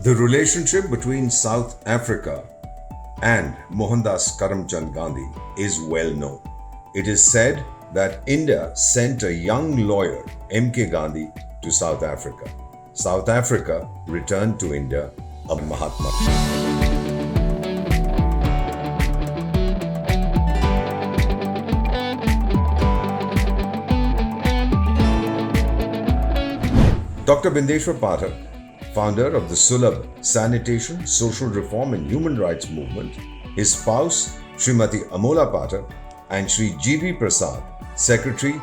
The relationship between South Africa and Mohandas Karamchand Gandhi is well known. It is said that India sent a young lawyer, M.K. Gandhi, to South Africa. South Africa returned to India a Mahatma. Dr. Bindeshwar Pathak, founder of the Sulabh Sanitation, Social Reform and Human Rights Movement, his spouse Srimati Amola Pathak and Sri G.V. Prasad, Secretary,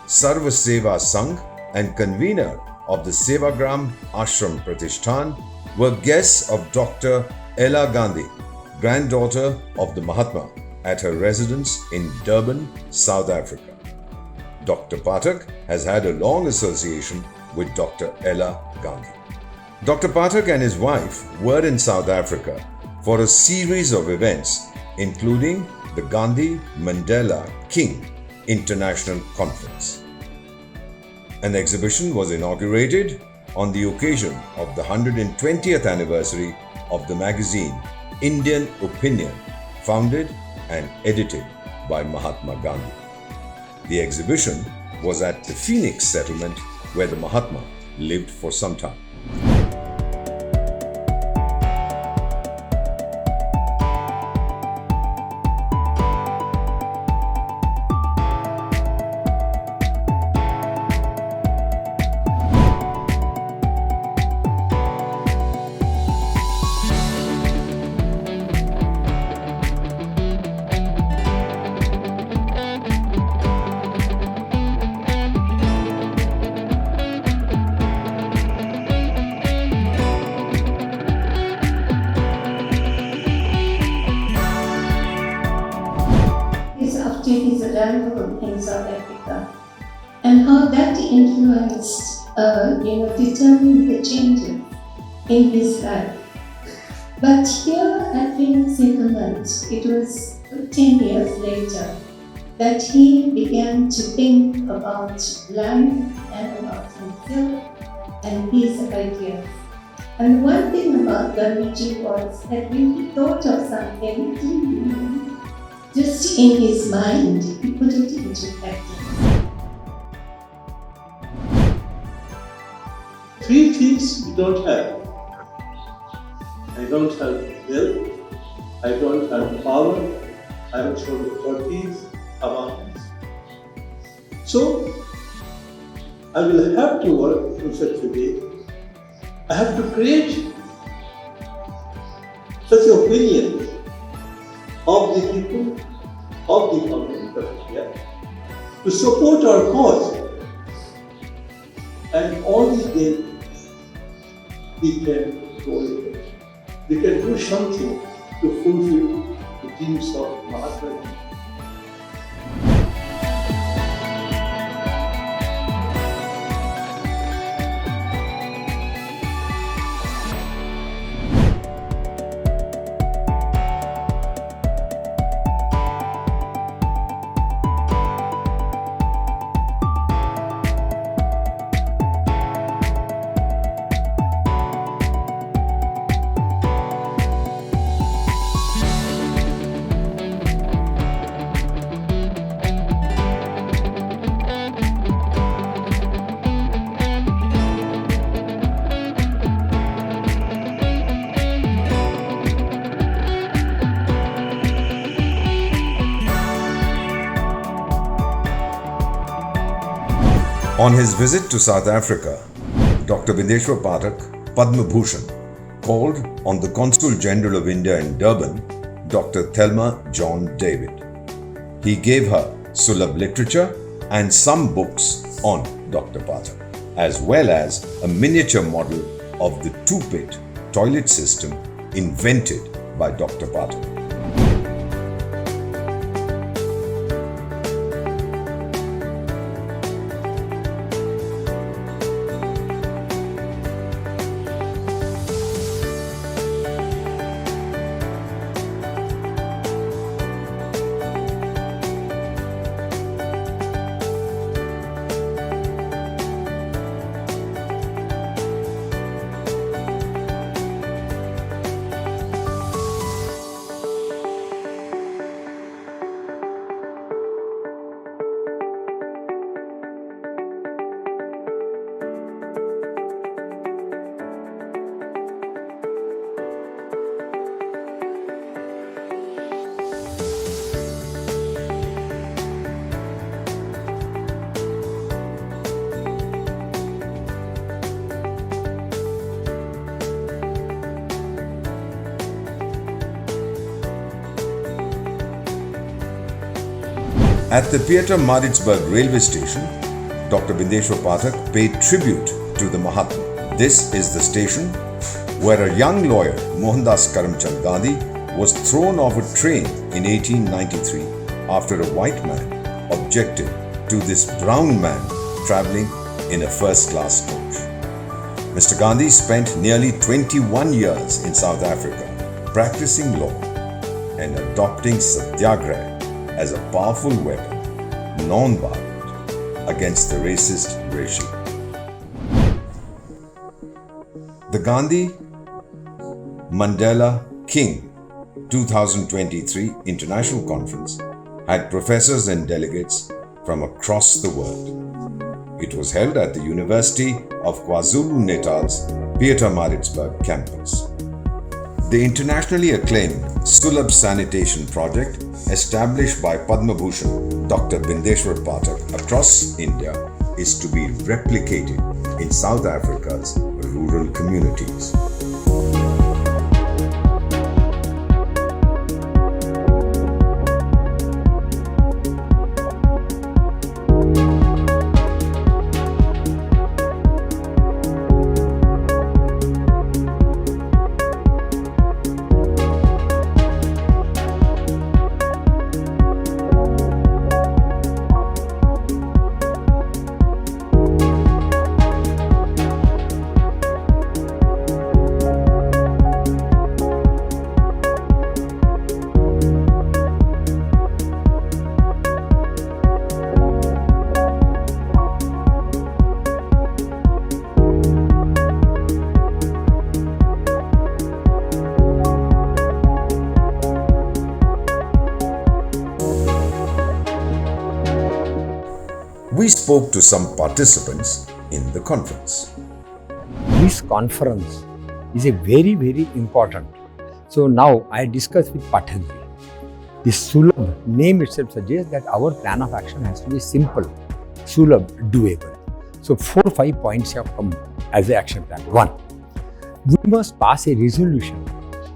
Sarva Seva Sangh and convener of the Sevagram Ashram Pratishthan, were guests of Dr. Ella Gandhi, granddaughter of the Mahatma, at her residence in Durban, South Africa. Dr. Pathak has had a long association with Dr. Ella Gandhi. Dr. Pathak and his wife were in South Africa for a series of events, including the Gandhi Mandela King International Conference. An exhibition was inaugurated on the occasion of the 120th anniversary of the magazine Indian Opinion, founded and edited by Mahatma Gandhi. The exhibition was at the Phoenix settlement where the Mahatma lived for some time. His arrival in South Africa and how that influenced, determined the changes in his life. But here at Phoenix Settlement, it was 10 years later that he began to think about life and about himself and his ideas. And one thing about Gandhiji was that when he thought of something, he didn't just in his mind, he put it into practice. Three things we don't have. I don't have wealth, I don't have power, I don't have authorities among us. So, I will have to work in such a way. I have to create such opinions of the people, of the government of India, to support our cause. And only then we can go ahead. We can do something to fulfill the dreams of Mahatma Gandhi. On his visit to South Africa, Dr. Bindeshwar Pathak, Padma Bhushan, called on the Consul General of India in Durban, Dr. Thelma John David. He gave her Sulabh literature and some books on Dr. Pathak, as well as a miniature model of the two-pit toilet system invented by Dr. Pathak. At the Pietermaritzburg railway station, Dr. Bindeshwar Pathak paid tribute to the Mahatma. This is the station where a young lawyer, Mohandas Karamchand Gandhi, was thrown off a train in 1893 after a white man objected to this brown man travelling in a first-class coach. Mr. Gandhi spent nearly 21 years in South Africa practicing law and adopting satyagraha as a powerful weapon, non-violent, against the racist regime. The Gandhi Mandela King 2023 International Conference had professors and delegates from across the world. It was held at the University of KwaZulu-Natal's Pietermaritzburg campus. The internationally acclaimed Sulabh Sanitation Project, established by Padma Bhushan Dr. Bindeshwar Pathak across India, is to be replicated in South Africa's rural communities. We spoke to some participants in the conference. This conference is a very, very important. So now I discussed with Pathak. This Sulabh name itself suggests that our plan of action has to be simple, Sulabh, doable. So 4-5 points have come as the action plan. 1, we must pass a resolution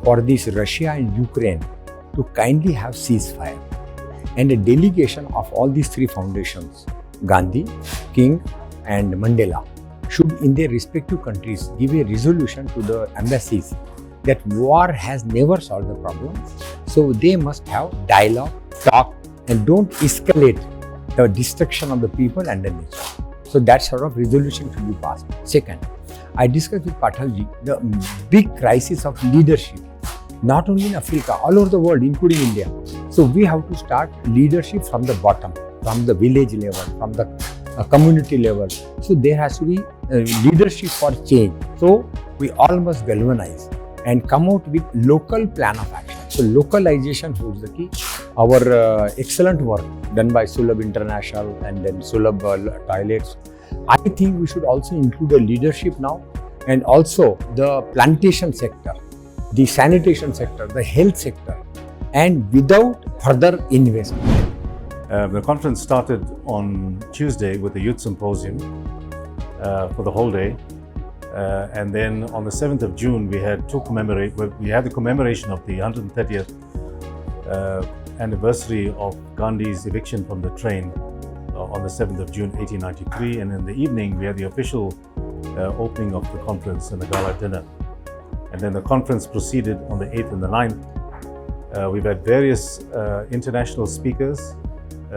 for this Russia and Ukraine to kindly have ceasefire, and a delegation of all these 3 foundations, Gandhi, King and Mandela, should in their respective countries give a resolution to the embassies that war has never solved the problem. So they must have dialogue, talk, and don't escalate the destruction of the people and the nature. So that sort of resolution should be passed. Second, I discussed with Pathakji the big crisis of leadership, not only in Africa, all over the world, including India. So we have to start leadership from the bottom, from the village level, from the community level. So there has to be leadership for change. So we all must galvanize and come out with local plan of action. So localization holds the key. Our excellent work done by Sulabh International and then Sulabh Toilets. I think we should also include a leadership now, and also the plantation sector, the sanitation sector, the health sector, and without further investment. The conference started on Tuesday with a youth symposium for the whole day, and then on the 7th of June we had the commemoration of the 130th anniversary of Gandhi's eviction from the train on the 7th of June 1893, and in the evening we had the official opening of the conference and the gala dinner, and then the conference proceeded on the 8th and the 9th. We've had various international speakers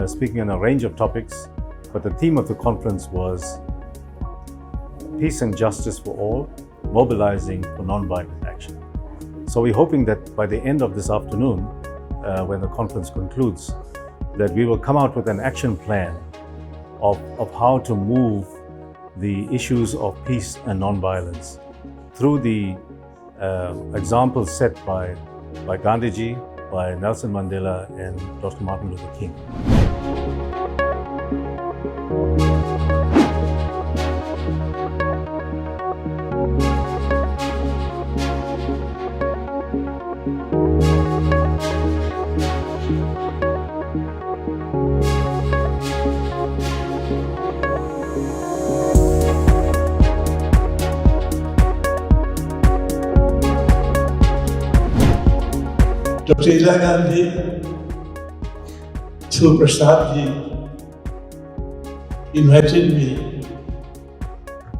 speaking on a range of topics, but the theme of the conference was peace and justice for all, mobilizing for non-violent action. So we're hoping that by the end of this afternoon, when the conference concludes, that we will come out with an action plan of how to move the issues of peace and non-violence through the examples set by Gandhiji, by Nelson Mandela and Dr. Martin Luther King. Dr. Indira Gandhi So Prasad ji invited me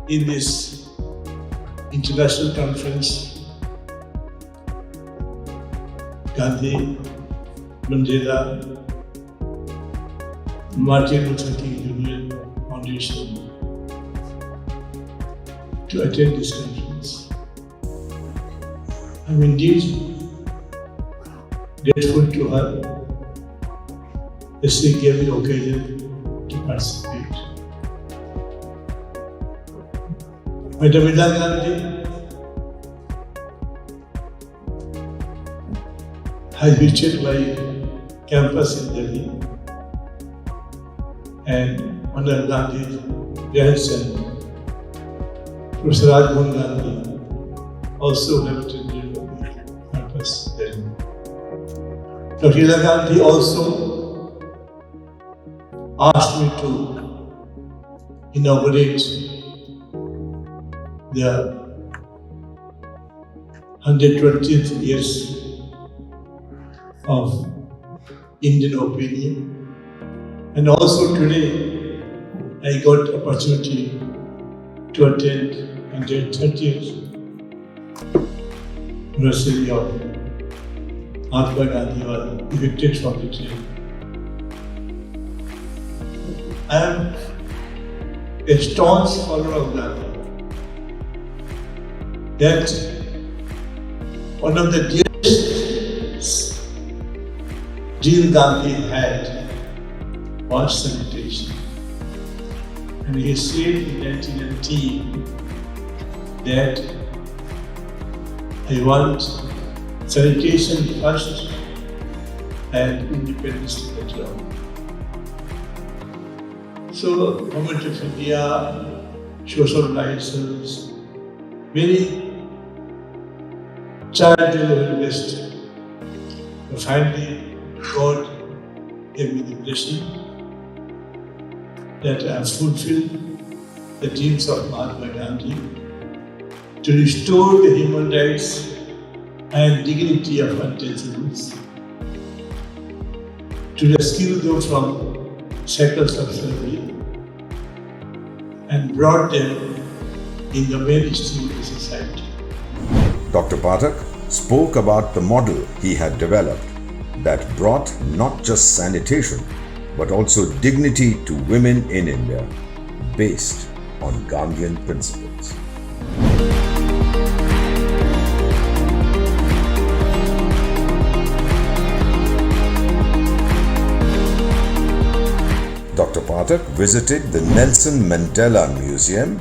in this international conference, Gandhi, Mandela, Martin Luther King Jr. Foundation, to attend this conference. I'm indeed grateful to her that she gave me the occasion to participate. Madam Indira Gandhi has visited my campus in Delhi, and Madam Gandhi's grandson, Professor Rajmohan Gandhi, also have attended my campus there. Dr. Indira Gandhi also asked me to inaugurate the 120th years of Indian opinion, and also today I got opportunity to attend 130th anniversary of Mahatma Gandhi was evicted from the train. I am a staunch follower of Gandhi. That one of the dearest dream Gandhi had was sanitation. And he said in 1919 that I want sanitation first and independence later on. So, Government of India, social license, many child will invest. But finally, God gave me the blessing that I have fulfilled the dreams of Mahatma Gandhi to restore the human rights and dignity of untouchables, to rescue them from shackles of slavery and brought them in the mainstream of society. Dr. Pathak spoke about the model he had developed that brought not just sanitation but also dignity to women in India, based on Gandhian principles. Dr. Pathak visited the Nelson Mandela Museum .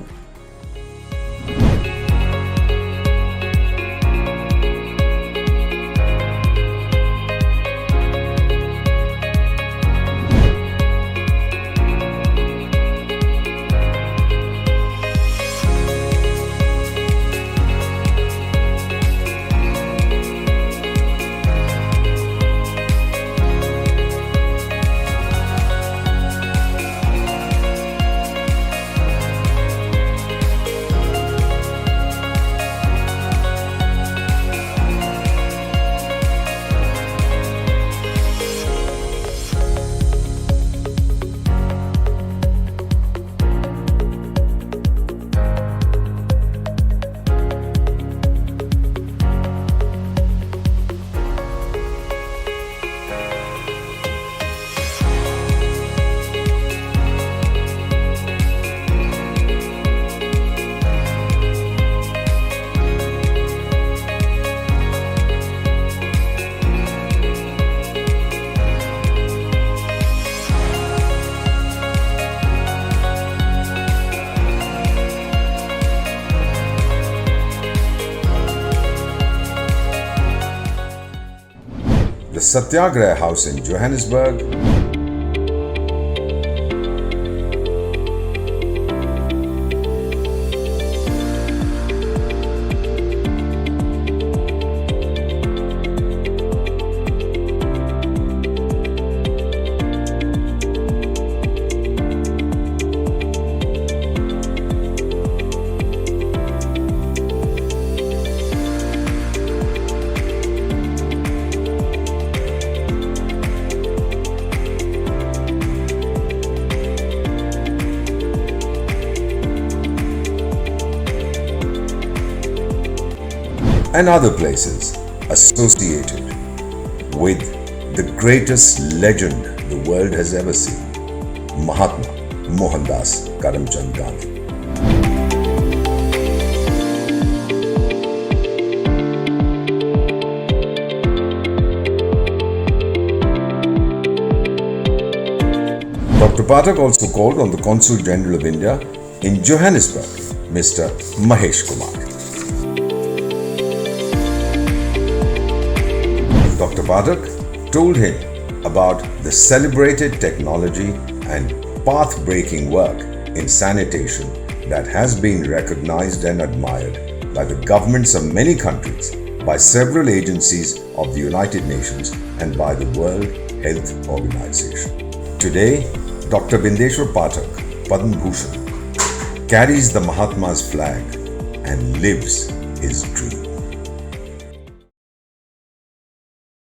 The Satyagraha House in Johannesburg, and other places associated with the greatest legend the world has ever seen, Mahatma Mohandas Karamchand Gandhi. Dr. Pathak also called on the Consul General of India in Johannesburg, Mr. Mahesh Kumar. Dr. Pathak told him about the celebrated technology and path-breaking work in sanitation that has been recognized and admired by the governments of many countries, by several agencies of the United Nations, and by the World Health Organization. Today, Dr. Bindeshwar Pathak, Padma Bhushan, carries the Mahatma's flag and lives his dream.